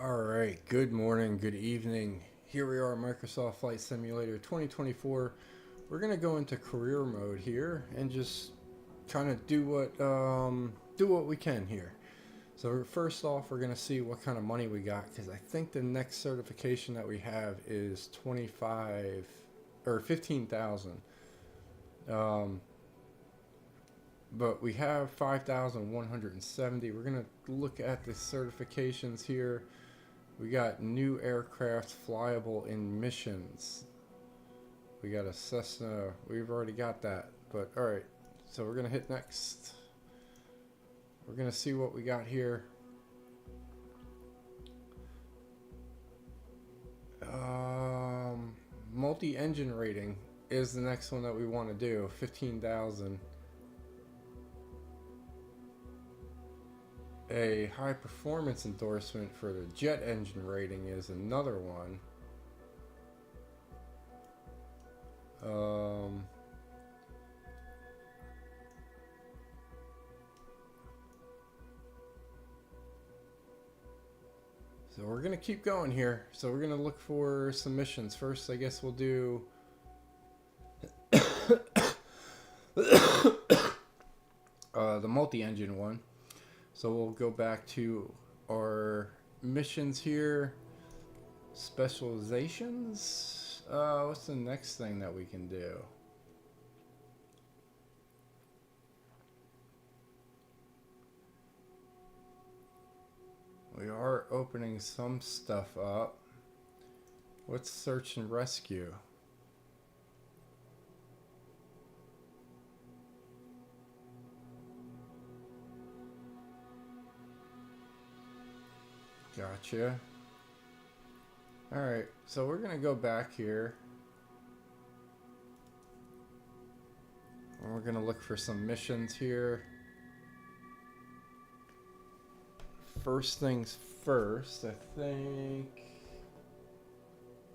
Alright, good morning, good evening. Here we are, Microsoft Flight Simulator 2024. We're going to go into career mode here and just kind of do what we can here. So first off, we're going to see what kind of money we got, because I think the next certification that we have is 25 or 15,000. But we have 5,170. We're going to look at the certifications here. We got new aircraft flyable in missions. We got a Cessna. We've already got that. But alright, so we're going to hit next. We're going to see what we got here. Multi-engine rating is the next one that we want to do. 15,000. A high performance endorsement for the jet engine rating is another one. So we're gonna keep going here. So we're gonna look for submissions first. I guess we'll do the multi-engine one. So we'll go back to our missions here. Specializations. What's the next thing that we can do? We are opening some stuff up. What's search and rescue? Gotcha. Alright, so we're gonna go back here. And we're gonna look for some missions here. First things first, I think.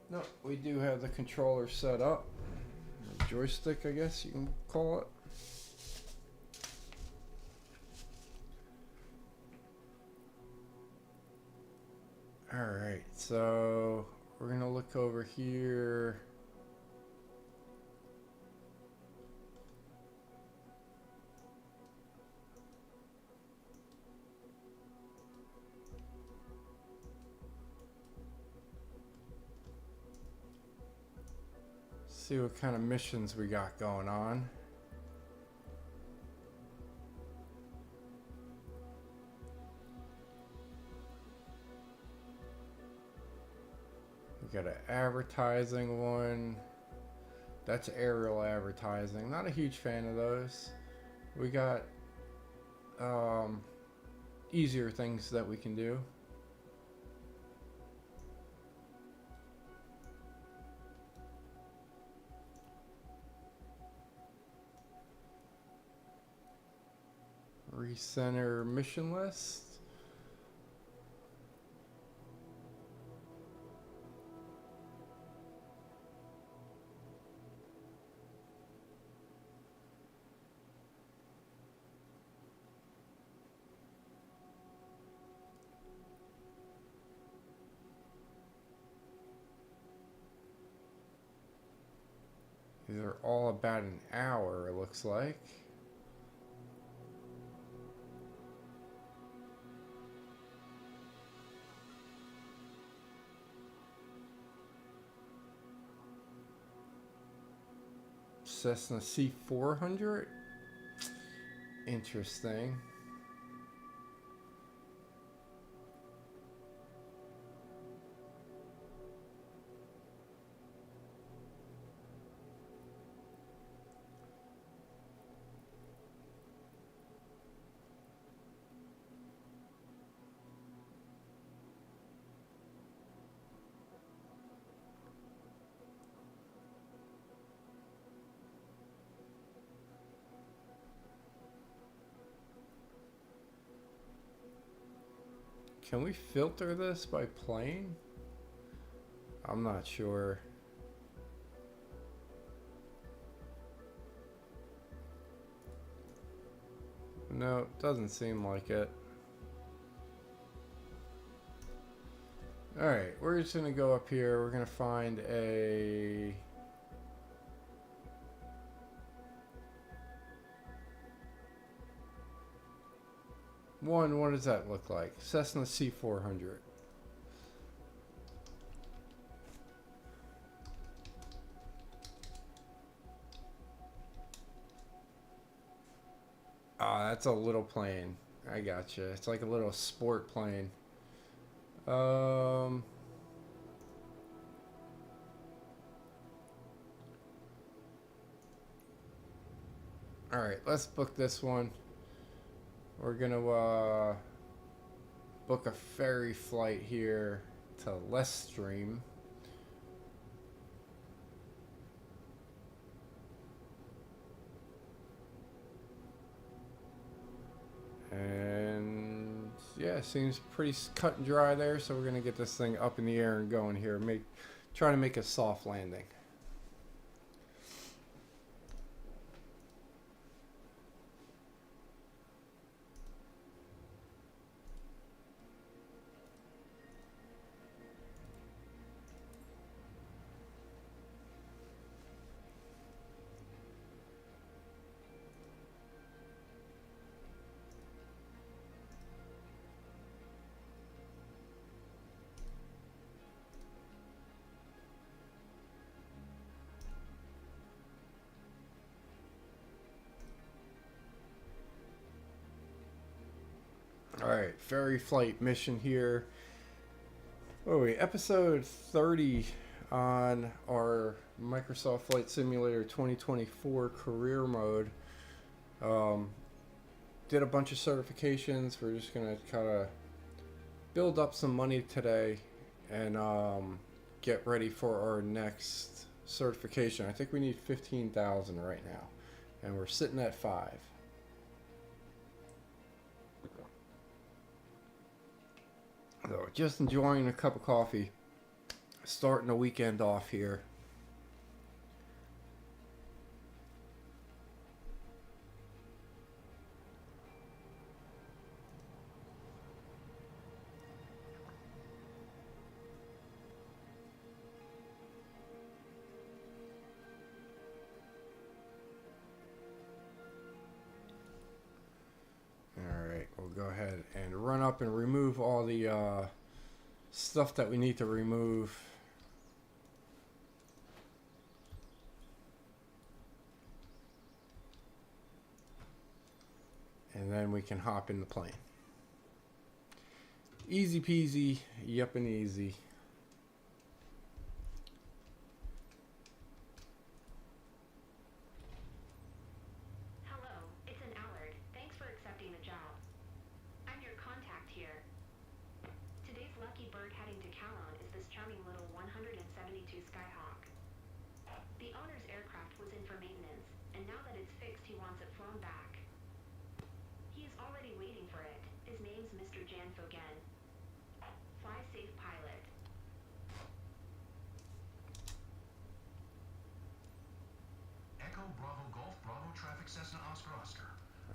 No, we do have the controller set up. Joystick, I guess you can call it. Alright, so we're going to look over here. See what kind of missions we got going on. We got an advertising one. That's aerial advertising. Not a huge fan of those. We got easier things that we can do. Recenter mission list. These are all about an hour, it looks like. Cessna C400? Interesting. Can we filter this by plane? I'm not sure. No, doesn't seem like it. Alright, we're just gonna go up here. We're gonna find a one. What does that look like? Cessna C400. Ah, that's a little plane. I gotcha. It's like a little sport plane. All right, let's book this one. We're gonna book a ferry flight here to Lestream. And yeah, seems pretty cut and dry there. So we're gonna get this thing up in the air and going here. Try to make a soft landing. Alright, ferry flight mission here. Oh wait, episode 30 on our Microsoft Flight Simulator 2024 career mode. Did a bunch of certifications. We're just gonna kind of build up some money today and get ready for our next certification. I think we need 15,000 right now, and we're sitting at 5. So just enjoying a cup of coffee, starting the weekend off here. Alright, we'll go ahead and run up and remove all the stuff that we need to remove. And then we can hop in the plane. Easy peasy, yep and easy.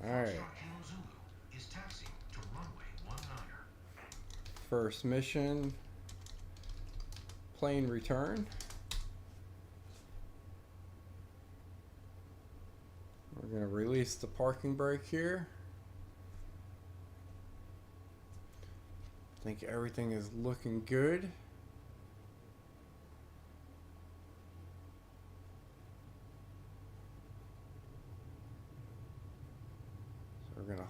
Alright. First mission, plane return. We're going to release the parking brake here. I think everything is looking good. We're gonna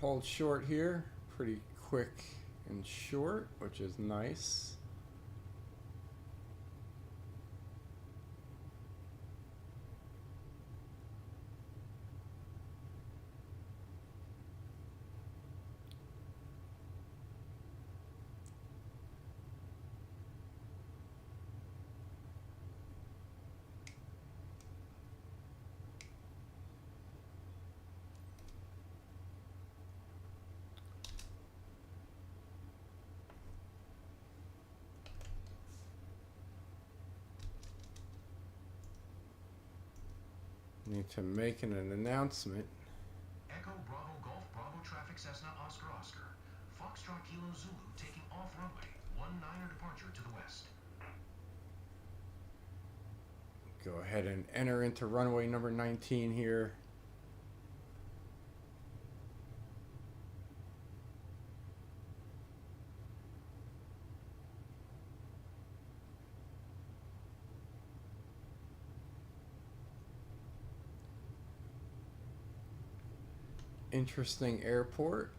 hold short here, pretty quick and short, which is nice. Need to make an announcement. Echo Bravo Golf Bravo traffic Cessna Oscar Oscar. Foxtrot Kilo Zulu taking off runway 19er departure to the west. Go ahead and enter into runway number 19 here. Interesting airport.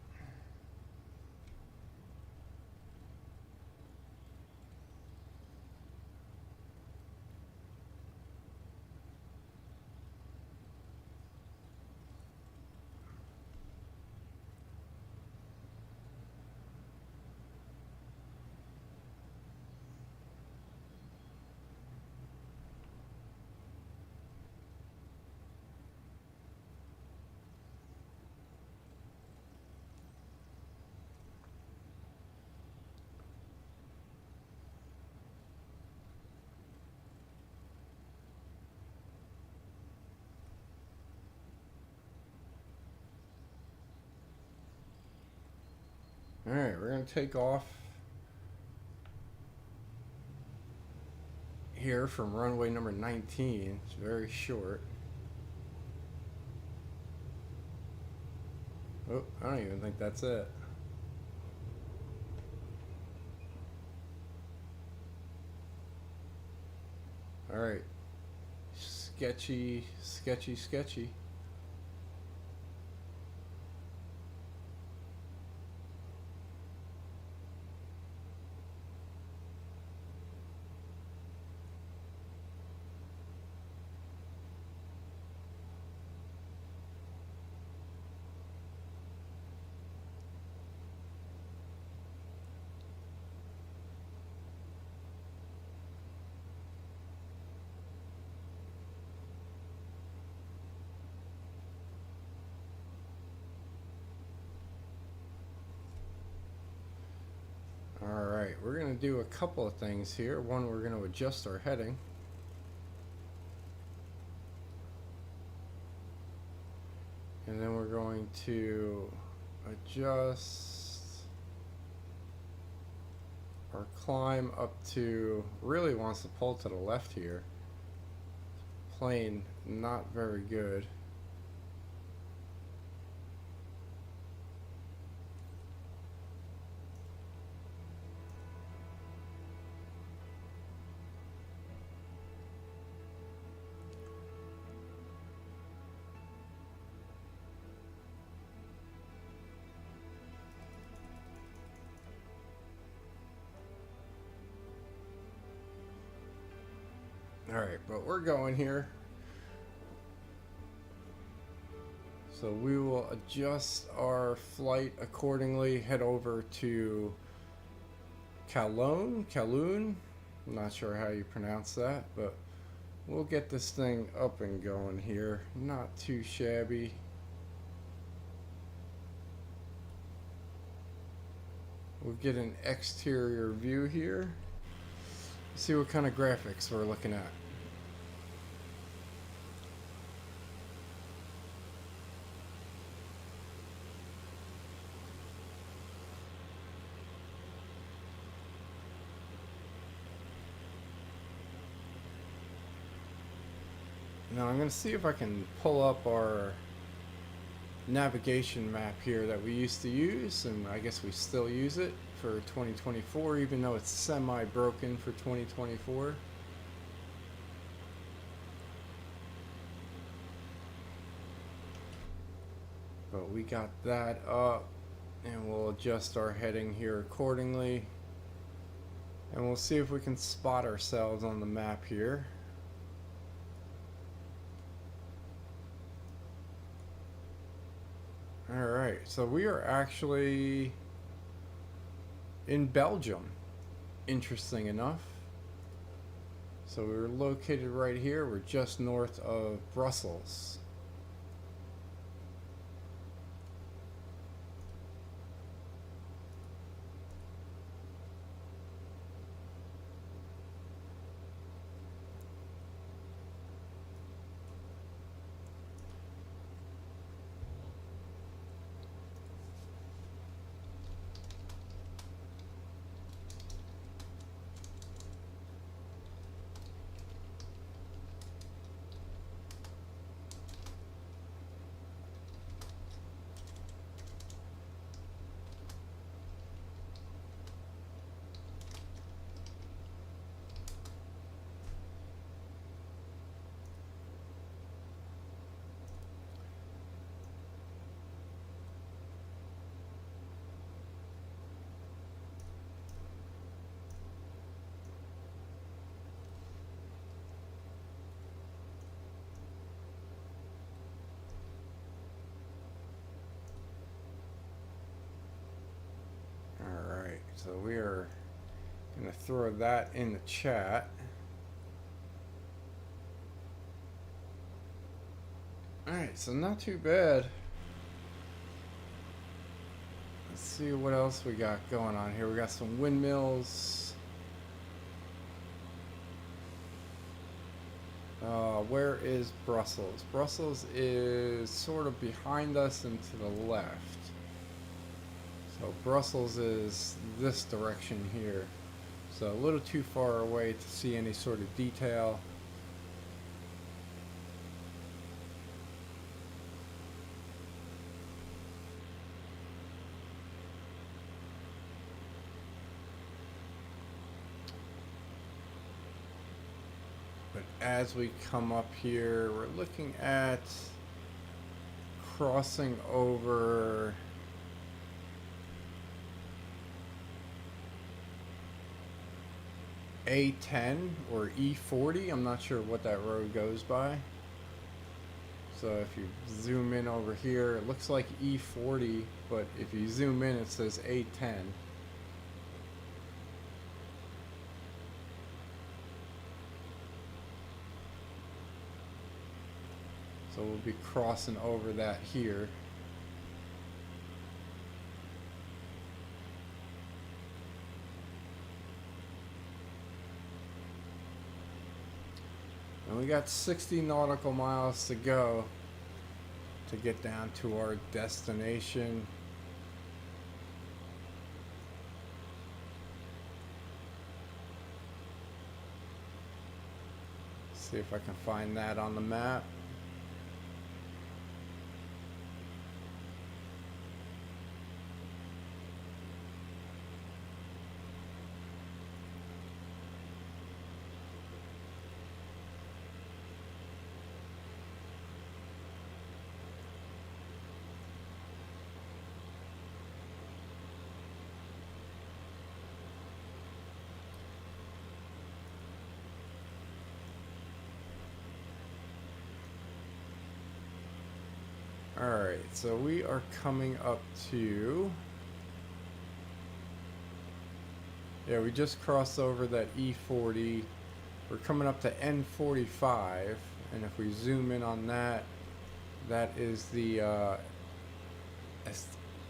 All right, we're going to take off here from runway number 19. It's very short. Oh, I don't even think that's it. All right. Sketchy, sketchy, sketchy. Alright, we're going to do a couple of things here. One, we're going to adjust our heading. And then we're going to adjust our climb up to, really wants to pull to the left here. Plane, not very good. Alright, but we're going here. So we will adjust our flight accordingly, head over to Kowloon. I'm not sure how you pronounce that, but we'll get this thing up and going here. Not too shabby. We'll get an exterior view here. See what kind of graphics we're looking at. Now I'm going to see if I can pull up our navigation map here that we used to use, and I guess we still use it for 2024, even though it's semi-broken for 2024. But we got that up, and we'll adjust our heading here accordingly, and we'll see if we can spot ourselves on the map here. Alright, so we are actually in Belgium, interesting enough. So we're located right here, we're just north of Brussels. we are going to throw that in the chat. Alright, so not too bad. Let's see what else we got going on here. We got some windmills. Where is Brussels? Brussels is sort of behind us and to the left. So Brussels is this direction here. So a little too far away to see any sort of detail. But as we come up here, we're looking at crossing over A10 or E40. I'm not sure what that road goes by. So if you zoom in over here, it looks like E40, but if you zoom in, it says A10. So we'll be crossing over that here. And we got 60 nautical miles to go to get down to our destination. See if I can find that on the map. Alright, so we are coming up to... Yeah, we just crossed over that E40. We're coming up to N45, and if we zoom in on that, that is the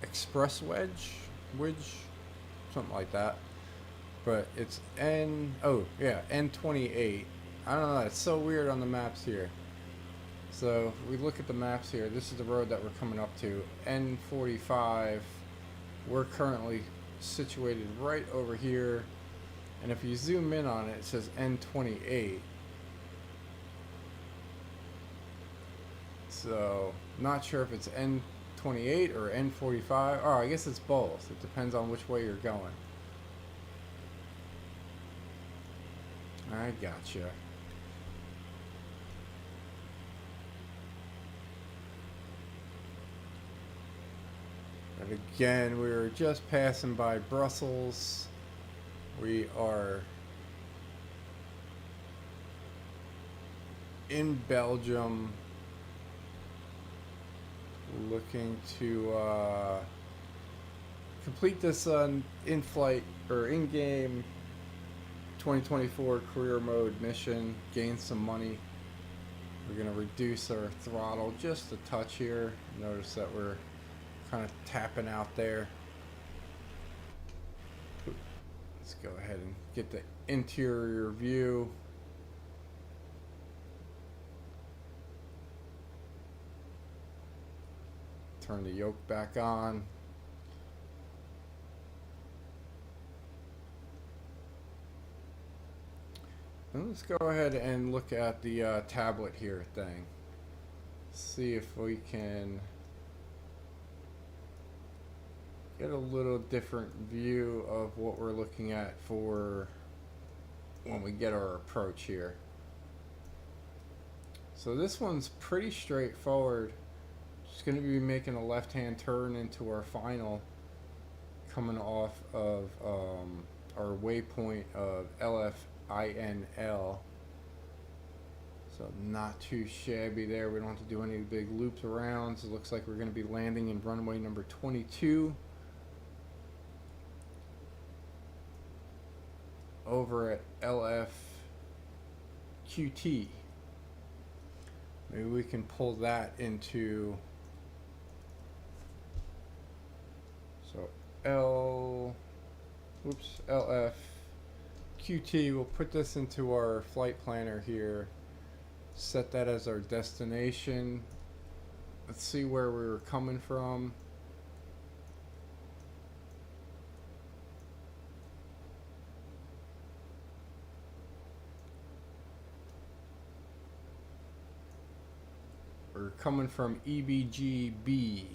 express wedge, something like that. But it's N28. I don't know, it's so weird on the maps here. So if we look at the maps here, this is the road that we're coming up to, N45. We're currently situated right over here, and if you zoom in on it, it says N28. So not sure if it's N28 or N45. Oh, I guess it's both. It depends on which way you're going. I gotcha. And again, we were just passing by Brussels. We are in Belgium, looking to complete this in-flight or in-game 2024 career mode mission, gain some money. We're going to reduce our throttle just a touch here. Notice that we're kind of tapping out there. Let's go ahead and get the interior view. Turn the yoke back on. And let's go ahead and look at the tablet here thing. See if we can get a little different view of what we're looking at for when we get our approach here. So this one's pretty straightforward. Just going to be making a left-hand turn into our final, coming off of our waypoint of LFINL. So not too shabby there. We don't have to do any big loops around. So it looks like we're going to be landing in runway number 22. over at LFQT. Maybe we can pull that into, so LFQT, we'll put this into our flight planner here, set that as our destination. Let's see where we were coming from. We're coming from EBGB.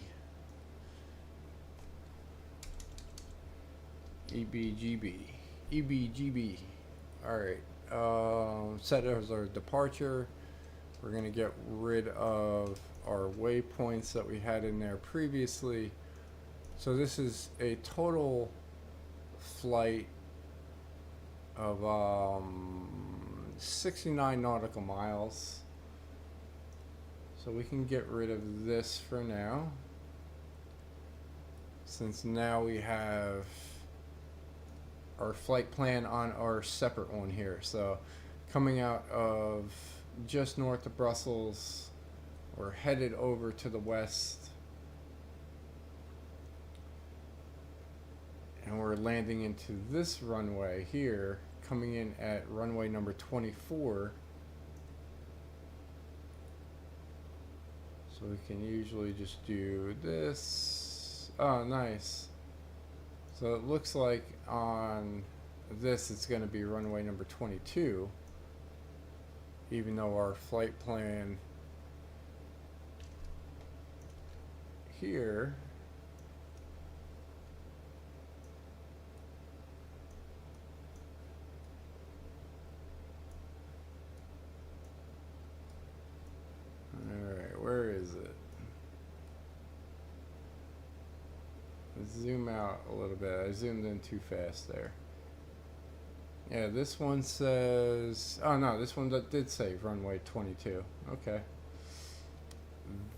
EBGB. Alright. Set as our departure. We're going to get rid of our waypoints that we had in there previously. So this is a total flight of 69 nautical miles. So we can get rid of this for now, since now we have our flight plan on our separate one here. So coming out of just north of Brussels, we're headed over to the west, and we're landing into this runway here, coming in at runway number 24. So we can usually just do this. Oh, nice. So it looks like on this it's going to be runway number 22, even though our flight plan here where is it? Let's zoom out a little bit. I zoomed in too fast there. Yeah, this one says, oh no, this one that did say runway 22. Okay.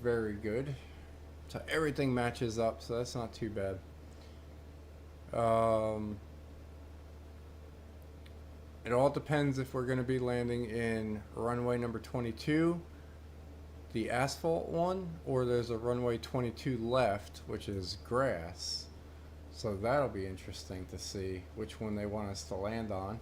Very good. So everything matches up, so that's not too bad. It all depends if we're going to be landing in runway number 22, the asphalt one, or there's a runway 22 left, which is grass. So that'll be interesting to see which one they want us to land on.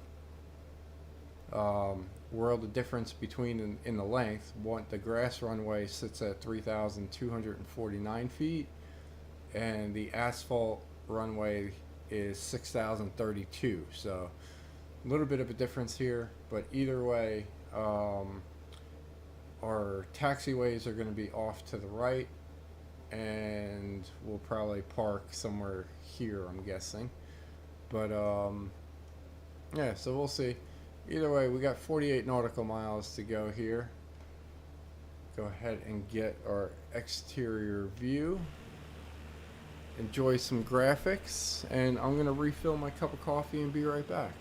World of difference between in the length. The grass runway sits at 3,249 feet, and the asphalt runway is 6,032. So a little bit of a difference here, but either way, our taxiways are going to be off to the right, and we'll probably park somewhere here, I'm guessing. But yeah, so we'll see. Either way, we got 48 nautical miles to go here. Go ahead and get our exterior view. Enjoy some graphics, and I'm going to refill my cup of coffee and be right back.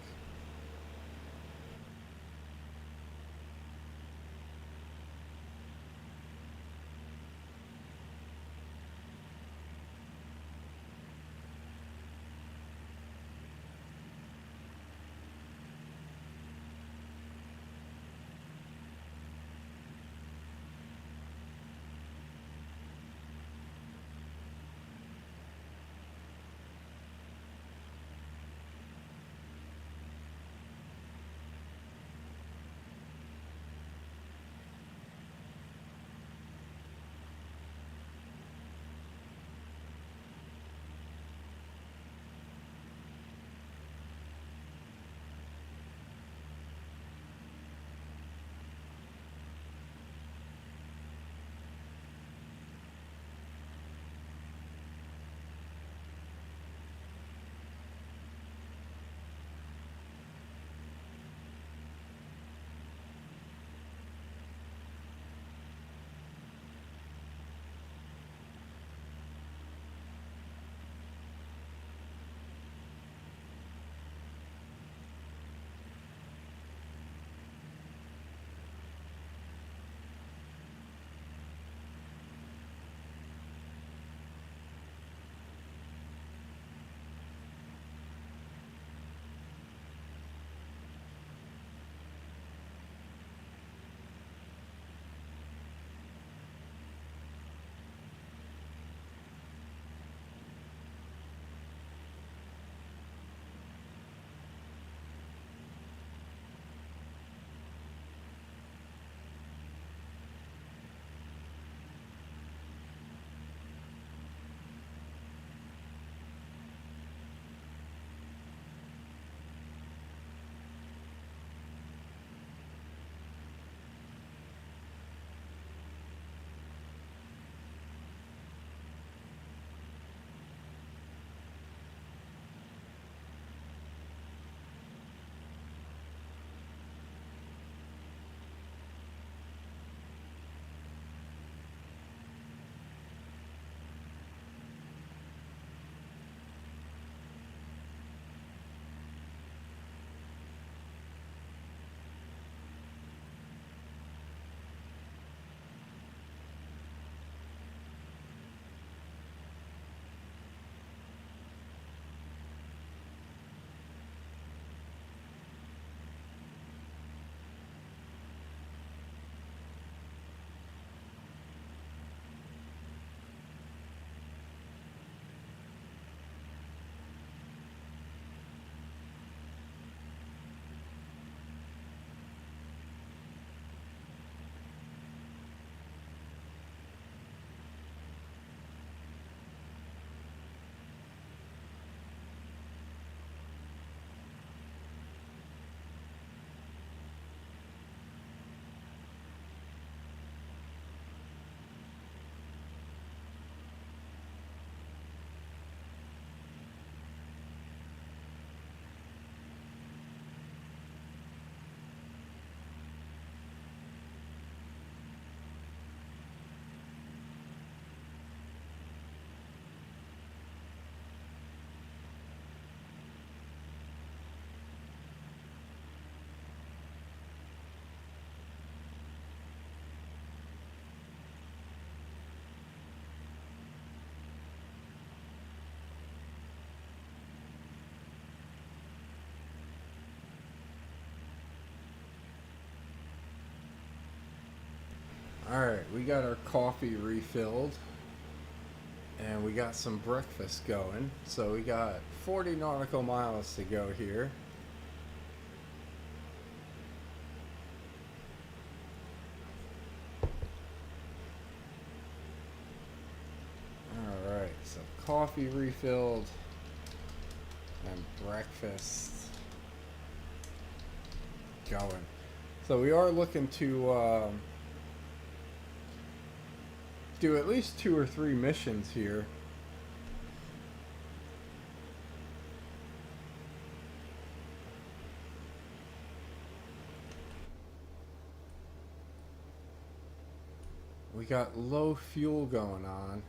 Alright, we got our coffee refilled. And we got some breakfast going. So we got 40 nautical miles to go here. Alright, so coffee refilled and breakfast going. So we are looking to do at least 2 or 3 missions here. We got low fuel going on.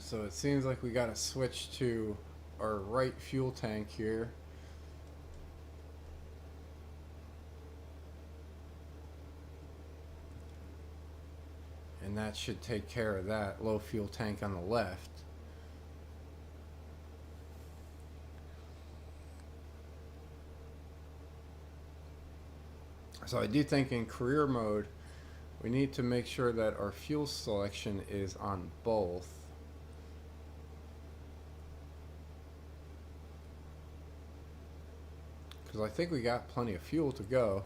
So it seems like we got to switch to our right fuel tank here. And that should take care of that low fuel tank on the left. So I do think in career mode, we need to make sure that our fuel selection is on both. Because I think we got plenty of fuel to go.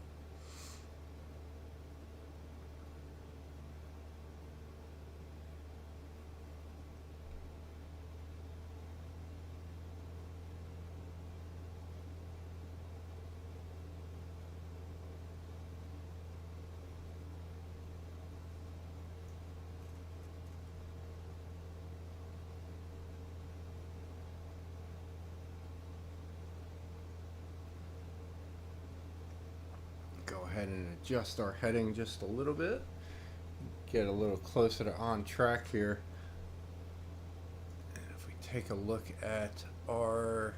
Go ahead and adjust our heading just a little bit. Get a little closer to on track here. And if we take a look at our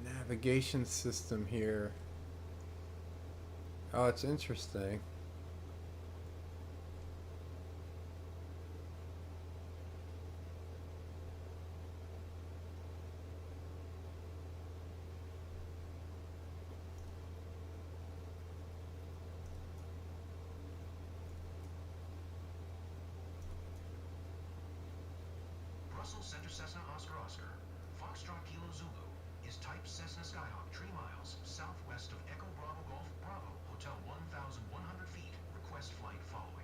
navigation system here. Oh, it's interesting. Brussels Center Cessna Oscar Oscar. Foxtrot Kilo Zulu is type Cessna Skyhawk 3 miles southwest of Echo Bravo Golf Bravo, Hotel 1,100 feet. Request flight following.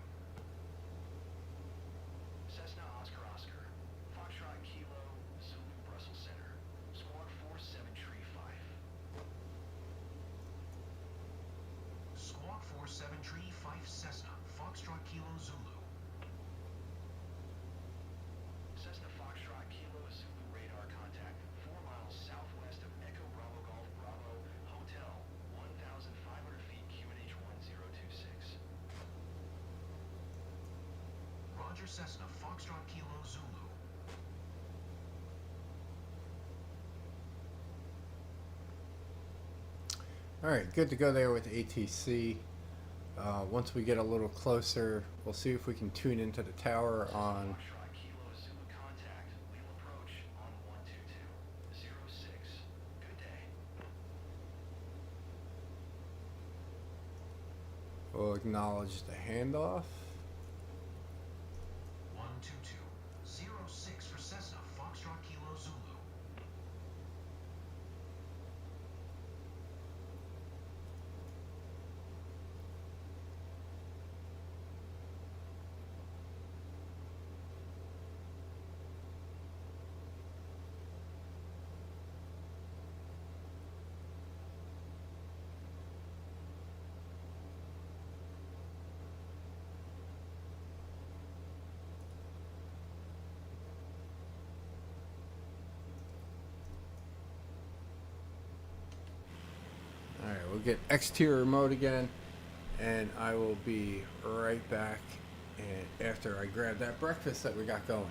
Cessna Oscar Oscar. Foxtrot Kilo Zulu Brussels Center. Squawk 4735. Squawk 4735 Cessna. Foxtrot Kilo Zulu. Cessna Foxtrot Kilo Zulu radar contact 4 miles southwest of Echo Bravo Golf Bravo, Hotel 1,500 feet QNH 1026. Roger Cessna Foxtrot Kilo Zulu. Alright, good to go there with ATC. Once we get a little closer, we'll see if we can tune into the tower on Foxtrot Kilo Zulu contact. Wheel approach on 122.06. Good day. We'll acknowledge the handoff. 122.06 for Cessna Foxtrot Kilo Zulu. Alright, we'll get exterior mode again, and I will be right back and after I grab that breakfast that we got going.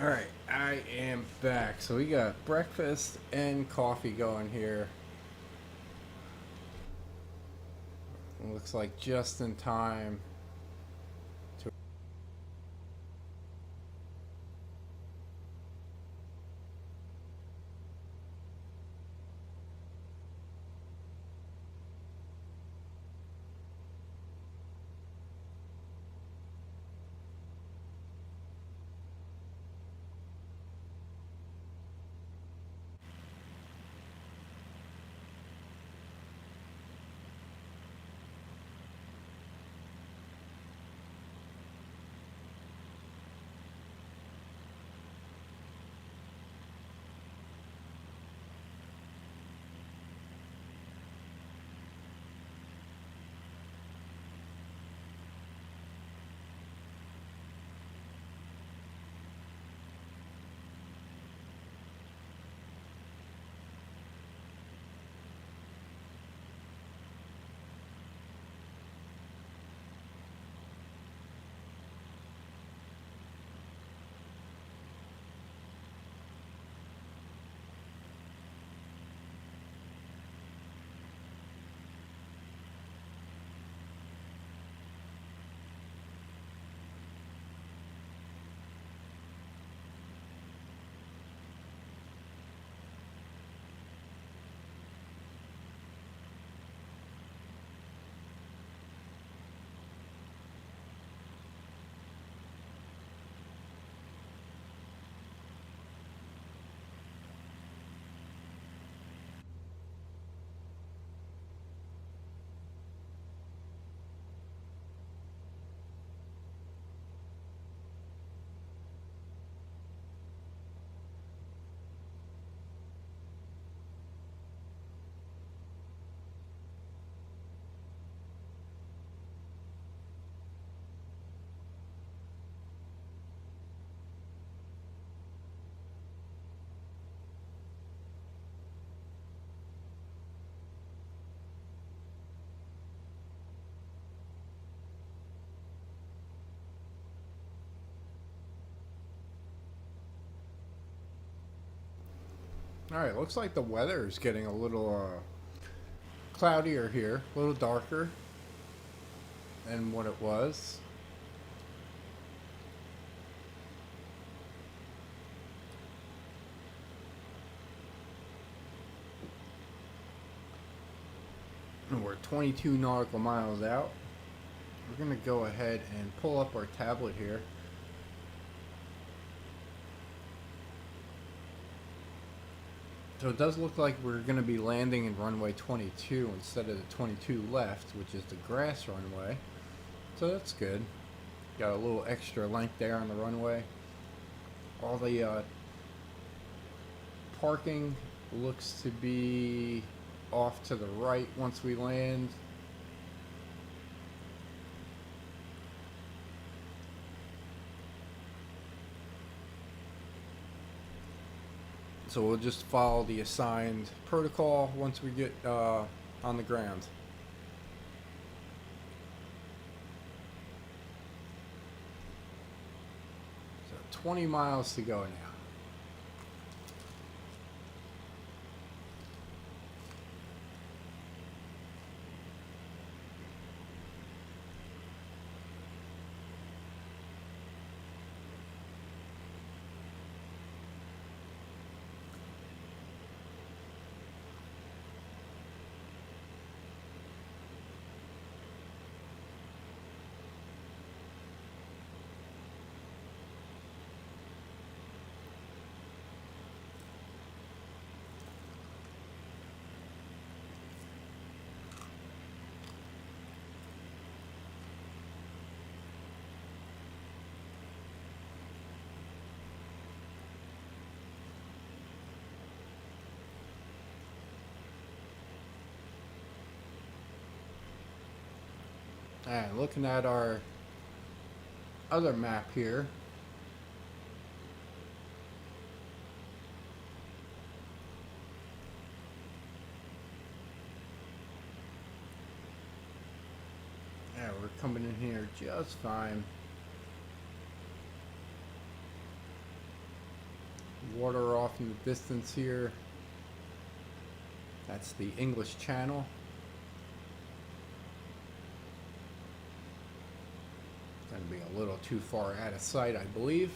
Alright, I am back. So we got breakfast and coffee going here. It looks like just in time to. Alright, looks like the weather is getting a little cloudier here, a little darker than what it was. And we're 22 nautical miles out. We're going to go ahead and pull up our tablet here. So it does look like we're going to be landing in runway 22 instead of the 22 left, which is the grass runway. So that's good. Got a little extra length there on the runway. All the parking looks to be off to the right once we land. So we'll just follow the assigned protocol once we get on the ground. So 20 miles to go now. And looking at our other map here, yeah, we're coming in here just fine. water off in the distance here. That's the English Channel. Gonna be a little too far out of sight, I believe.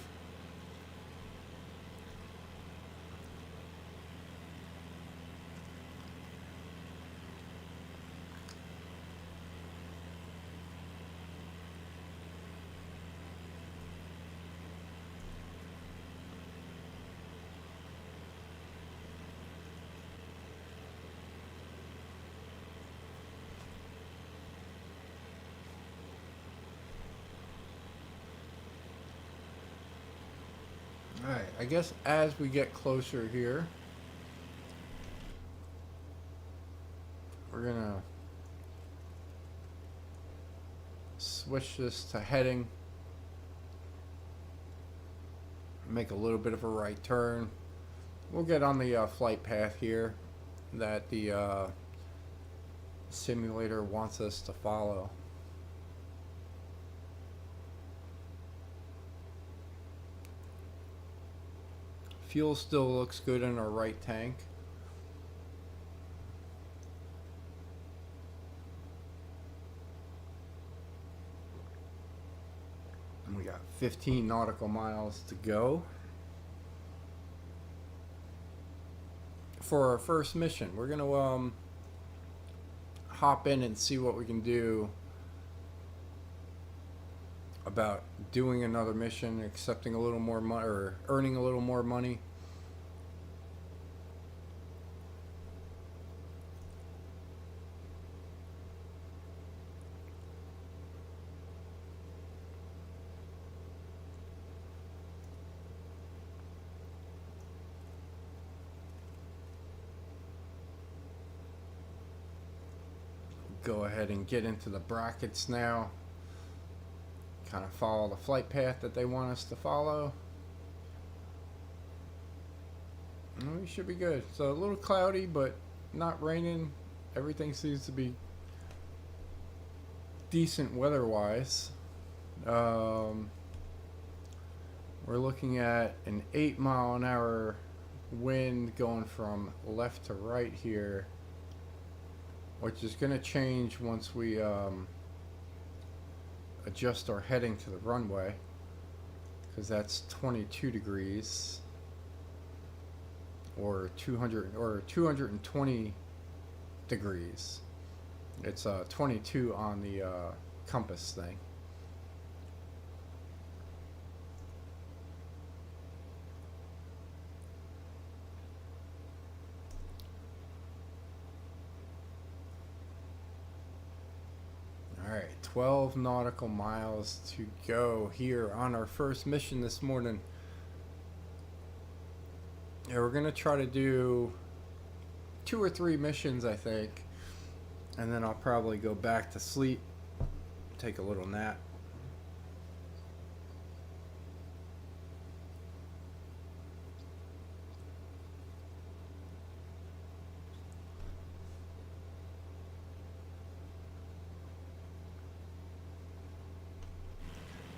Alright, I guess as we get closer here, we're gonna switch this to heading, make a little bit of a right turn. We'll get on the flight path here that the simulator wants us to follow. Fuel still looks good in our right tank. And we got 15 nautical miles to go. For our first mission, we're gonna hop in and see what we can do about doing another mission, accepting a little more money, or earning a little more money. Go ahead and get into the brackets now. Kind of follow the flight path that they want us to follow. And we should be good. So a little cloudy, but not raining. Everything seems to be decent weather-wise. We're looking at an 8-mile-an-hour wind going from left to right here, which is going to change once we adjust our heading to the runway, because that's 22 degrees or 220 degrees. It's 22 on the compass thing. Alright, 12 nautical miles to go here on our first mission this morning. Yeah, we're going to try to do 2 or 3 missions, I think. And then I'll probably go back to sleep, take a little nap.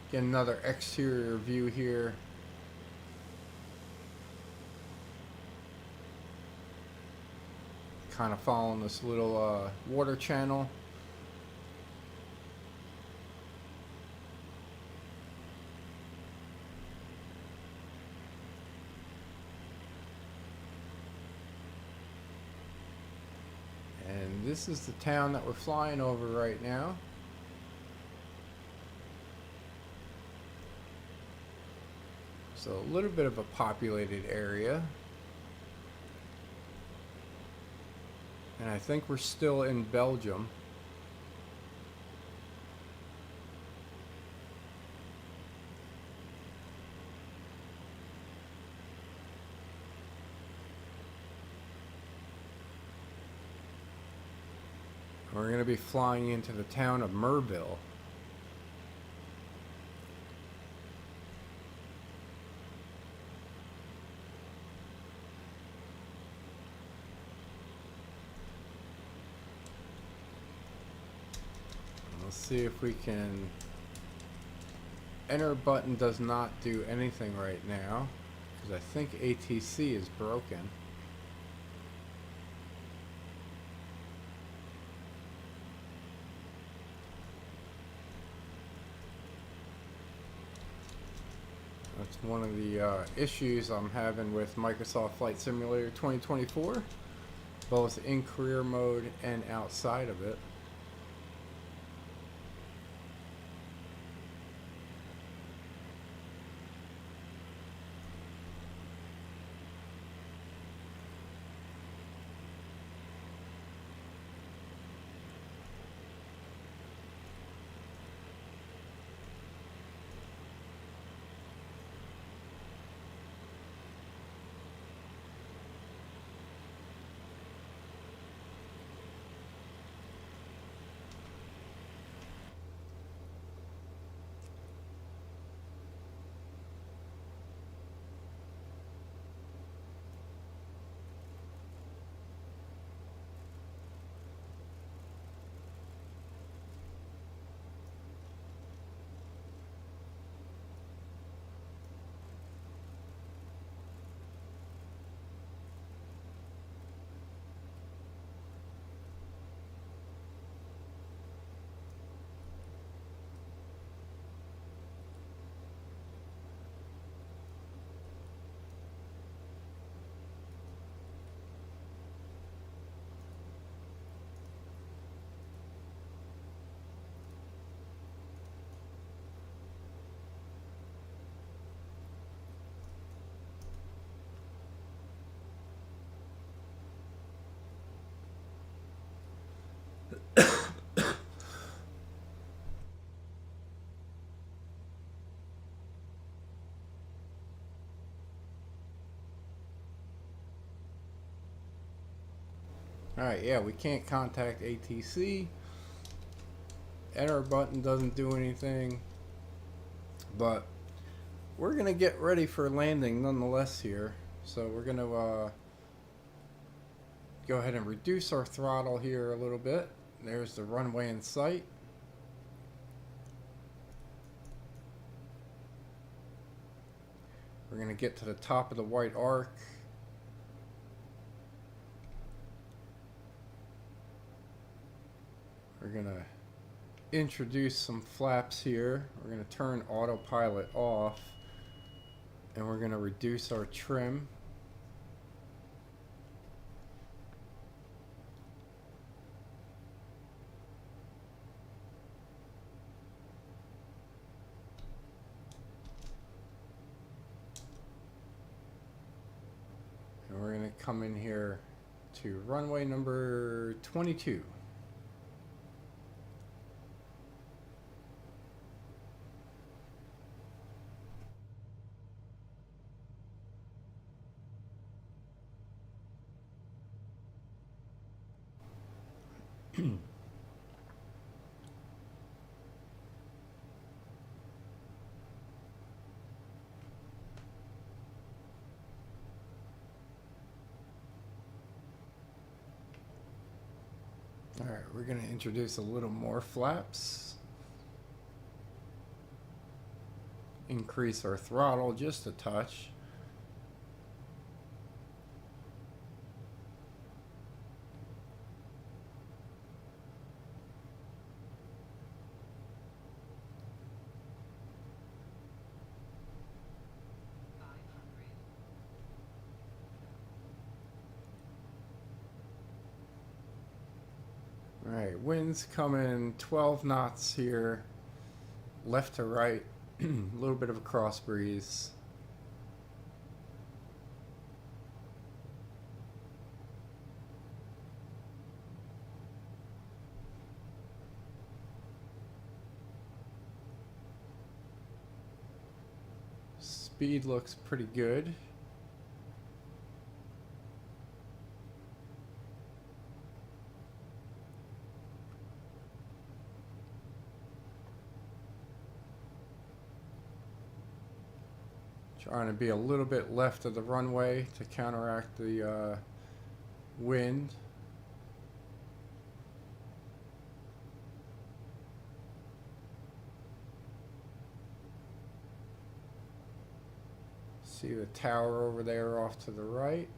Get another exterior view here. Kind of following this little water channel. And this is the town that we're flying over right now. So a little bit of a populated area. And I think we're still in Belgium. We're going to be flying into the town of Merville. Let's see if we can... Enter button does not do anything right now. because I think ATC is broken. That's one of the issues I'm having with Microsoft Flight Simulator 2024, both in career mode and outside of it. Alright, yeah, we can't contact ATC. Enter button doesn't do anything. But we're going to get ready for landing nonetheless here. So we're going to go ahead and reduce our throttle here a little bit. There's the runway in sight. We're going to get to the top of the white arc. We're going to introduce some flaps here. We're going to turn autopilot off, and we're going to reduce our trim. And we're going to come in here to runway number 22. Alright, we're going to introduce a little more flaps. Increase our throttle just a touch. Alright, wind's coming 12 knots here, left to right, a little bit of a cross breeze. Speed looks pretty good. Trying to be a little bit left of the runway to counteract the wind. See the tower over there off to the right.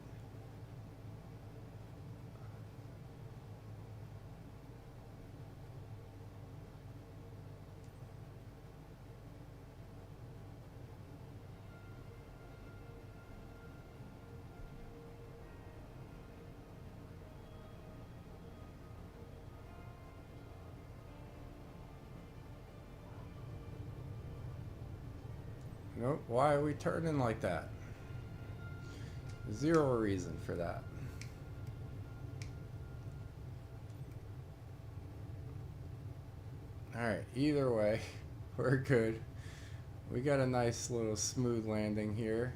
Nope, why are we turning like that? Zero reason for that. Alright, either way, we're good. We got a nice little smooth landing here.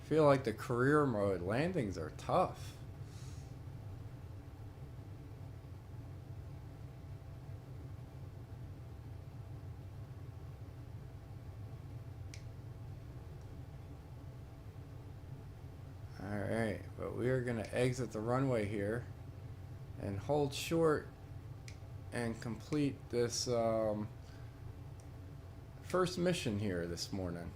I feel like the career mode landings are tough. Alright, but we are going to exit the runway here and hold short and complete this first mission here this morning.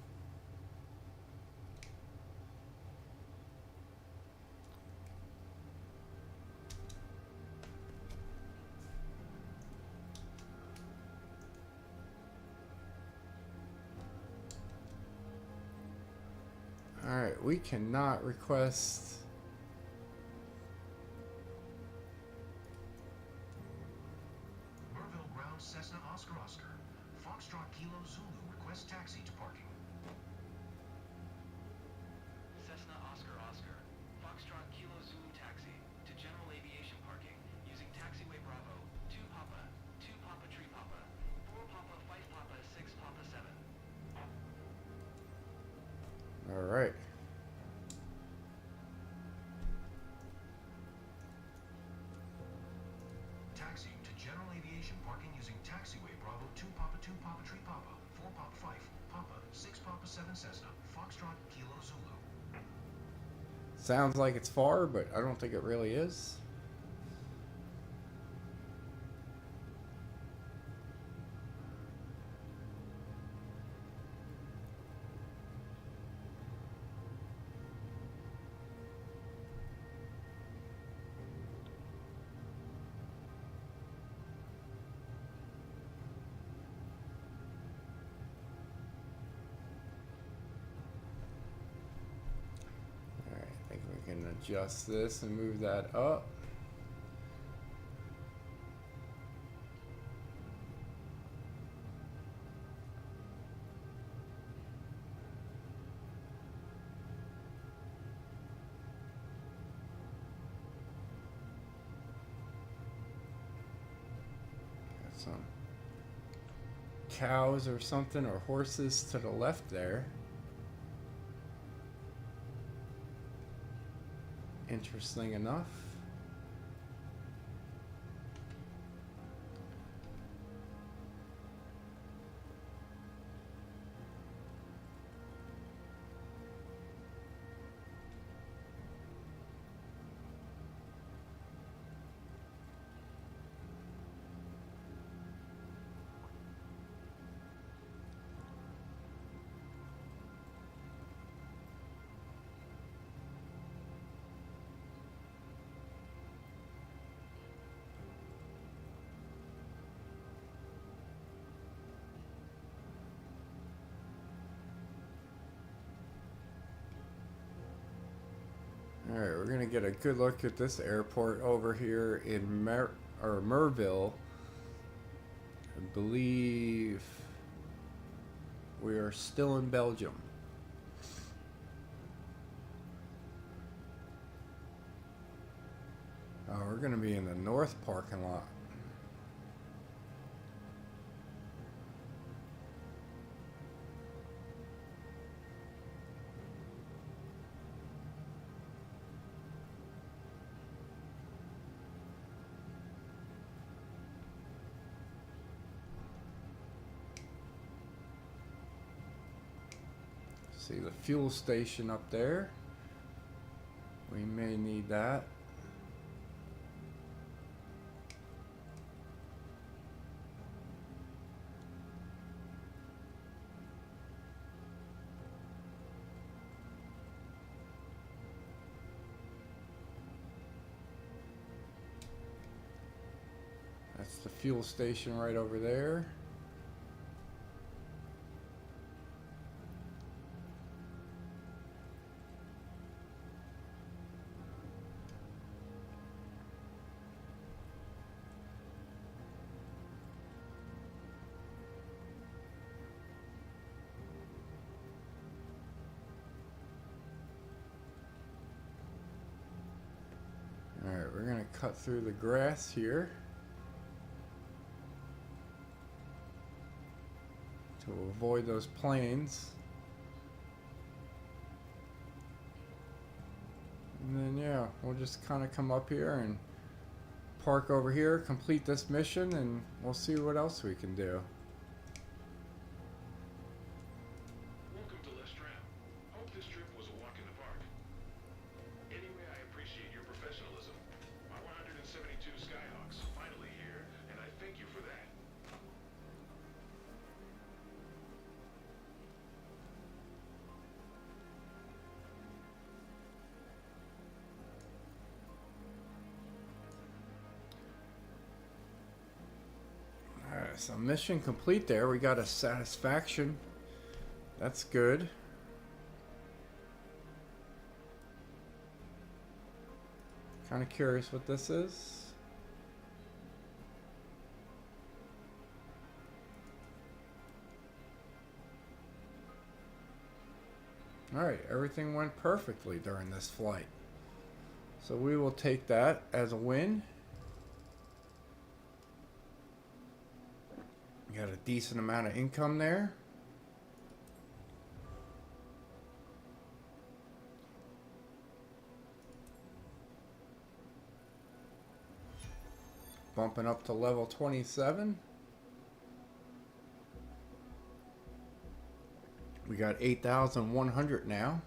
Alright, we cannot request. Merville Ground Cessna Oscar Oscar. Foxtrot Kilo Zulu requests taxi to parking. Cessna Oscar Oscar. Foxtrot Kilo Zulu taxi to general aviation parking using taxiway Bravo 2 Papa 2 Papa Tree Papa 4 Papa 5 Papa 6 Papa 7. Alright. Taxi to general aviation parking using taxiway Bravo 2 Papa 2 Papa Tree Papa 4 Papa 5 Papa 6 Papa 7 Cessna Foxtrot Kilo Zulu. Sounds like it's far, but I don't think it really is. Adjust this and move that up. Got some cows or something, or horses to the left there. Interesting enough. Alright, we're going to get a good look at this airport over here in Merville. I believe we are still in Belgium. We're going to be in the north parking lot. See the fuel station up there. We may need that. That's the fuel station right over there. Alright, we're going to cut through the grass here to avoid those planes. And then, yeah, we'll just kind of come up here and park over here, complete this mission, and we'll see what else we can do. Welcome to Lestram. Hope this trip was a walk in the park. Anyway, I appreciate your professionalism. My 172 Skyhawks finally here, and I thank you for that. Alright, so mission complete there. We got a satisfaction. That's good. Kind of curious what this is. Alright, everything went perfectly during this flight. So we will take that as a win. Got a decent amount of income there. Bumping up to level 27. We got 8,100 now.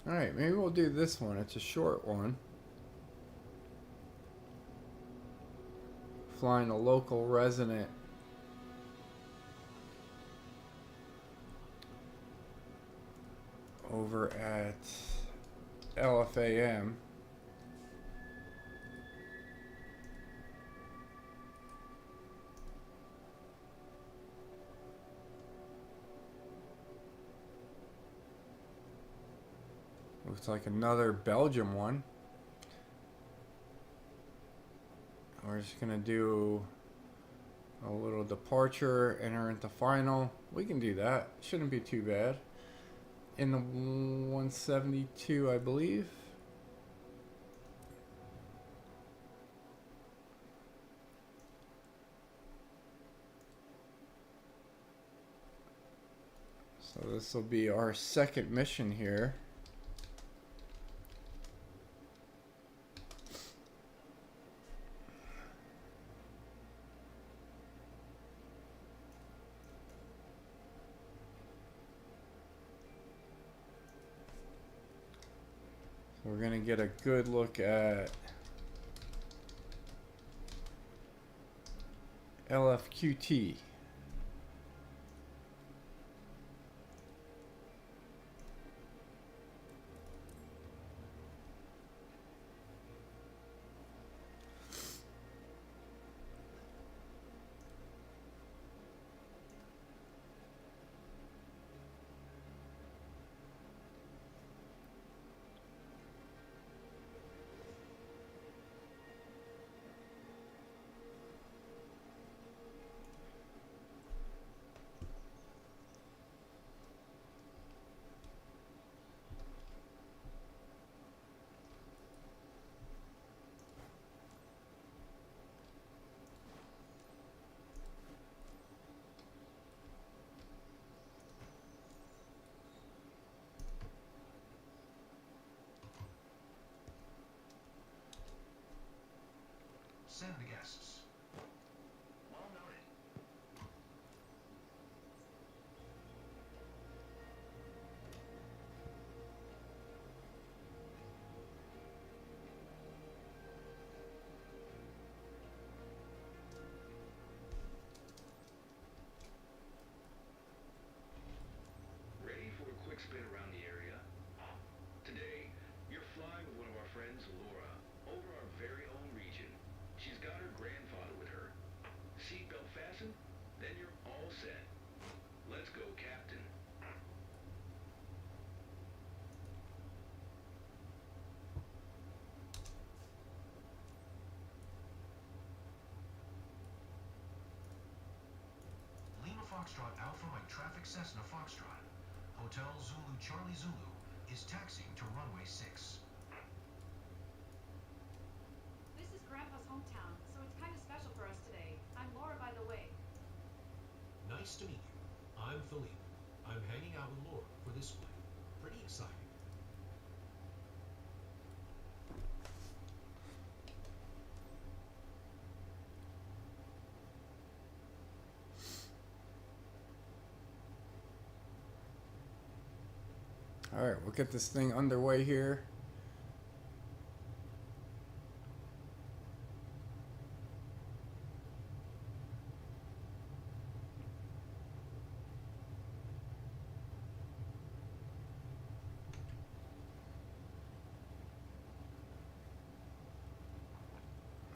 Alright, maybe we'll do this one. It's a short one. Flying a local resident over at LFAM. Looks like another Belgium one. We're just gonna do a little departure, enter into final. We can do that. Shouldn't be too bad. In the 172, I believe. So this will be our second mission here. We're going to get a good look at LFQT. Send the guests. Well noted. Ready for a quick spin around the area? Today, you're flying with one of our friends, Laura, over our very own region. She's got her grandfather with her. Seatbelt fastened? Then you're all set. Let's go, Captain. Lima Foxtrot Alpha Mike Traffic Cessna Foxtrot. Hotel Zulu Charlie Zulu is taxiing to runway 6. This is Grandpa's hometown, so it's kind of special for us today. I'm Laura, by the way. Nice to meet you. I'm Philippe. I'm hanging out with Laura for this flight. Pretty exciting. All right, we'll get this thing underway here.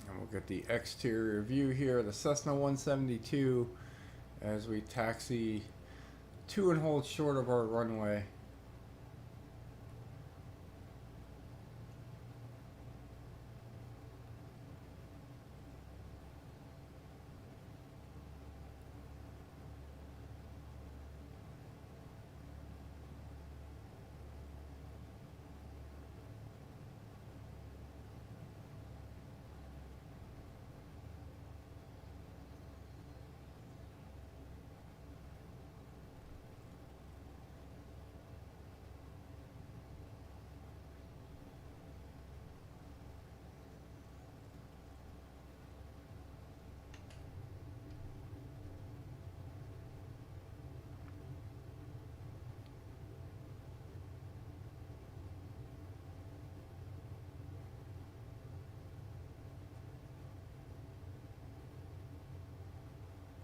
And we'll get the exterior view here, the Cessna 172, as we taxi to and hold short of our runway.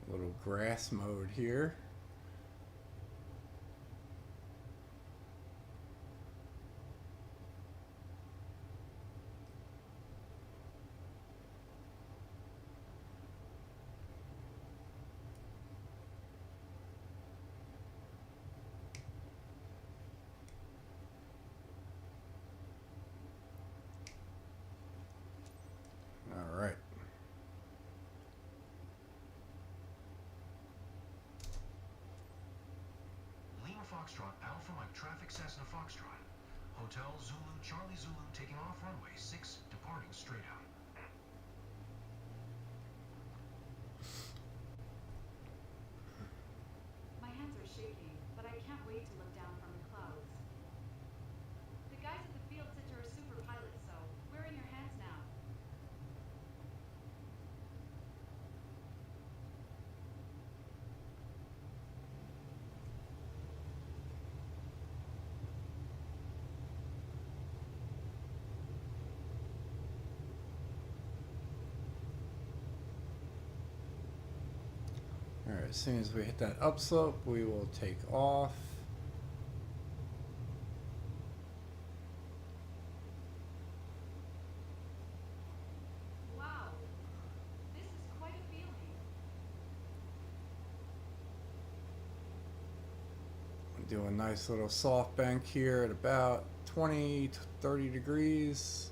Little grass mode here. All right. Lima Foxtrot Alpha Mike Traffic Cessna Foxtrot. Hotel Zulu Charlie Zulu taking off runway 6, departing straight out. My hands are shaking, but I can't wait to look down from the clouds. The guys at the field said you're a super pilot, so we're in your hands now. All right, as soon as we hit that upslope, we will take off. Wow, this is quite a feeling. Do a nice little soft bank here at about 20 to 30 degrees.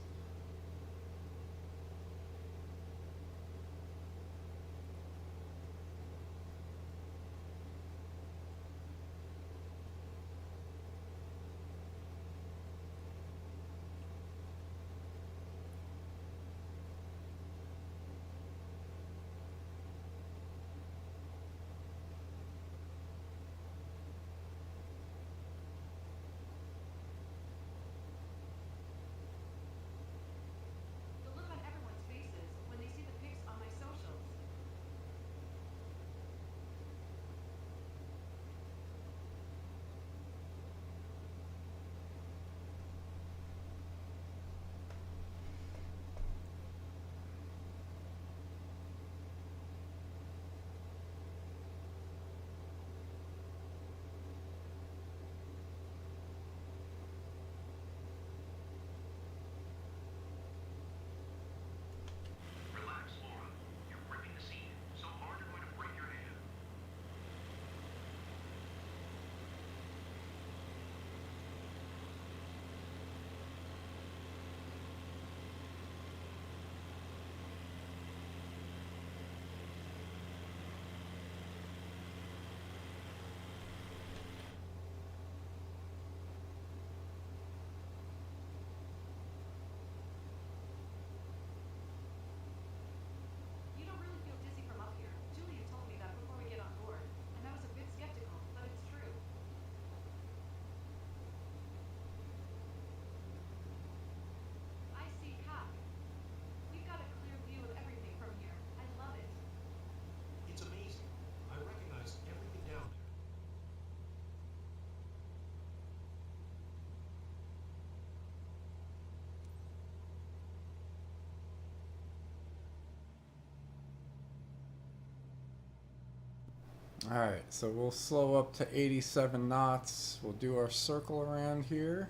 Alright, so we'll slow up to 87 knots. We'll do our circle around here.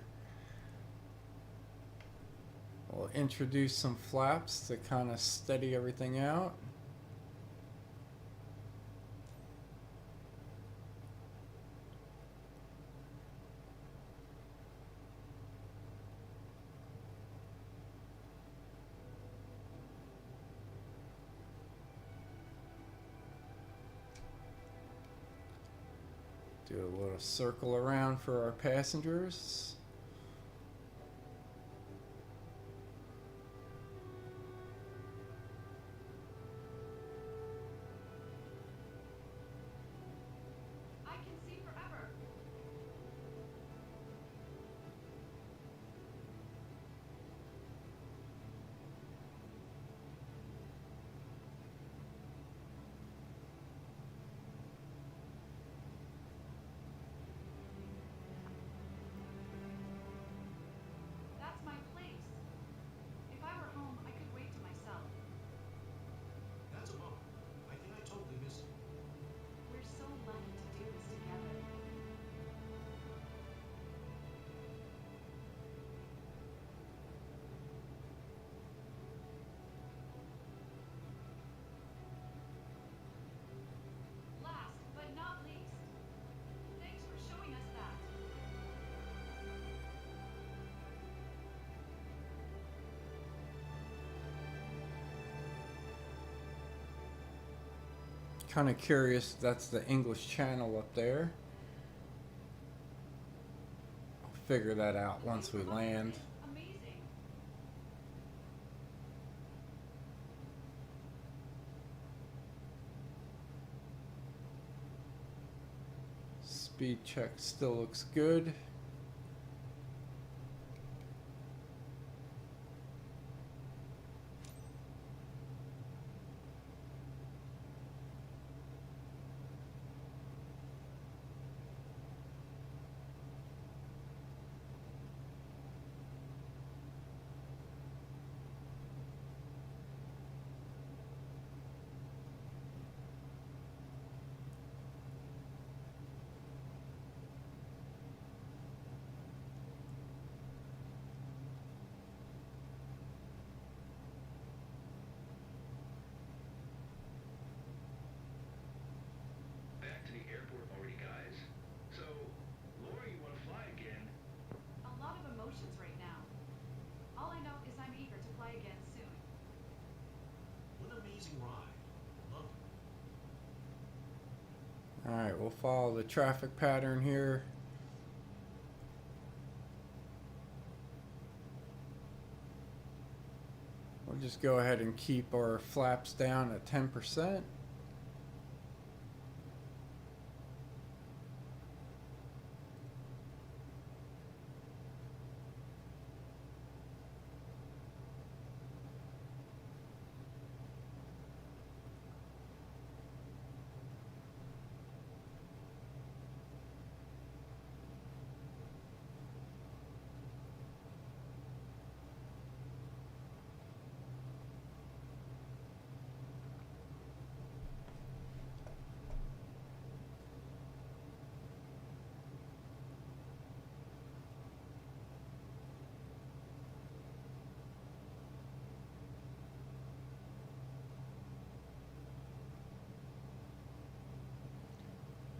We'll introduce some flaps to kind of steady everything out. Do a little circle around for our passengers. I can see forever. That's my place. If I were home, I could wait to myself. That's a bummer. I think I totally missed it. We're so lucky to do this together. Last but not least, thanks for showing us that. Kind of curious, that's the English Channel up there. I'll figure that out once we land. Amazing. Speed check still looks good. Back to the airport already, guys. So, Laura, you want to fly again? A lot of emotions right now. All I know is I'm eager to fly again soon. What an amazing ride. Loved it. Alright, we'll follow the traffic pattern here. We'll just go ahead and keep our flaps down at 10%.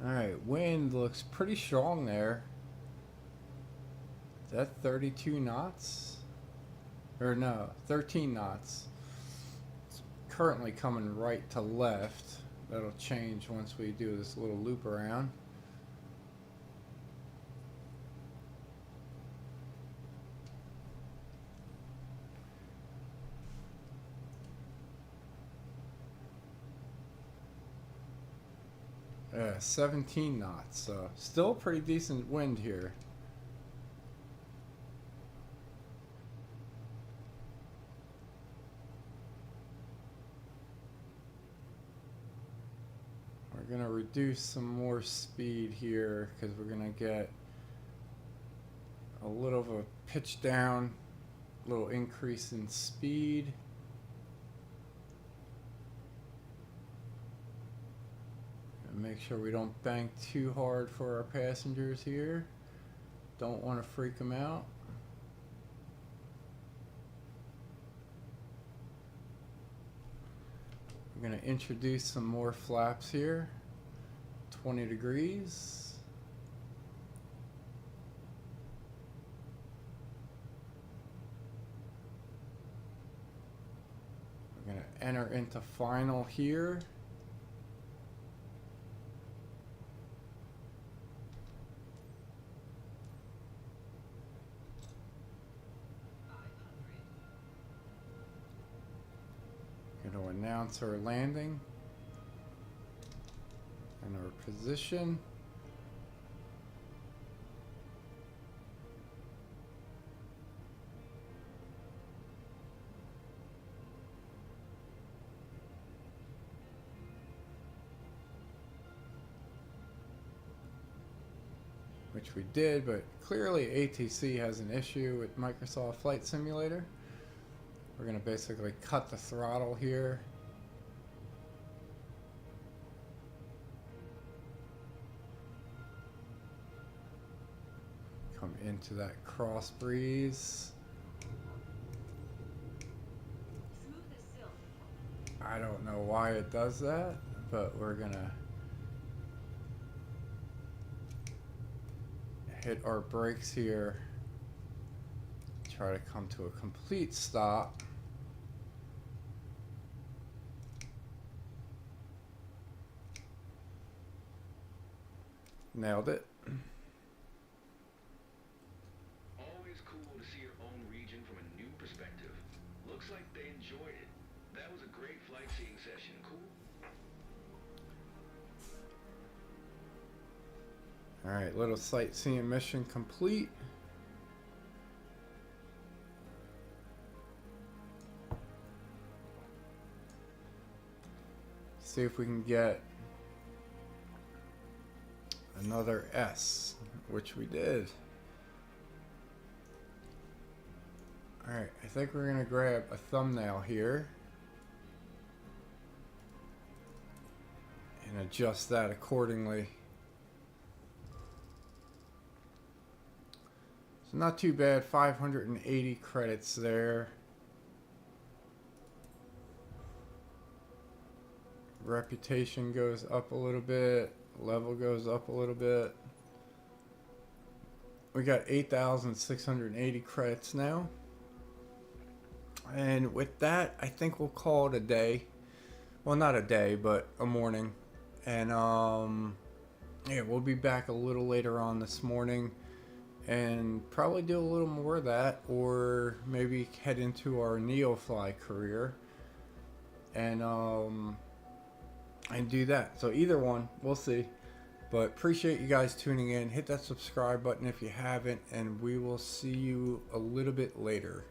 Alright, wind looks pretty strong there. Is that 32 knots? Or no, 13 knots. It's currently coming right to left. That'll change once we do this little loop around. Yeah, 17 knots. So still pretty decent wind here. We're going to reduce some more speed here because we're going to get a little of a pitch down, a little increase in speed. make sure we don't bank too hard for our passengers here. Don't want to freak them out. We're going to introduce some more flaps here. 20 degrees. We're going to enter into final here. Going to announce our landing and our position. Which we did, but clearly ATC has an issue with Microsoft Flight Simulator. We're going to basically cut the throttle here. Come into that cross breeze. I don't know why it does that, but we're going to hit our brakes here. Try to come to a complete stop. Nailed it. Always cool to see your own region from a new perspective. Looks like they enjoyed it. That was a great flight seeing session. Cool. Alright, little sightseeing mission complete. See if we can get another S, which we did. Alright, I think we're gonna grab a thumbnail here and adjust that accordingly. So not too bad, 580 credits there. Reputation goes up a little bit. Level goes up a little bit. We got 8,680 credits now. And with that, I think we'll call it a day. Well, not a day, but a morning. And yeah, we'll be back a little later on this morning and probably do a little more of that, or maybe head into our NeoFly career and do that. So either one, we'll see. But appreciate you guys tuning in. Hit that subscribe button if you haven't, and we will see you a little bit later.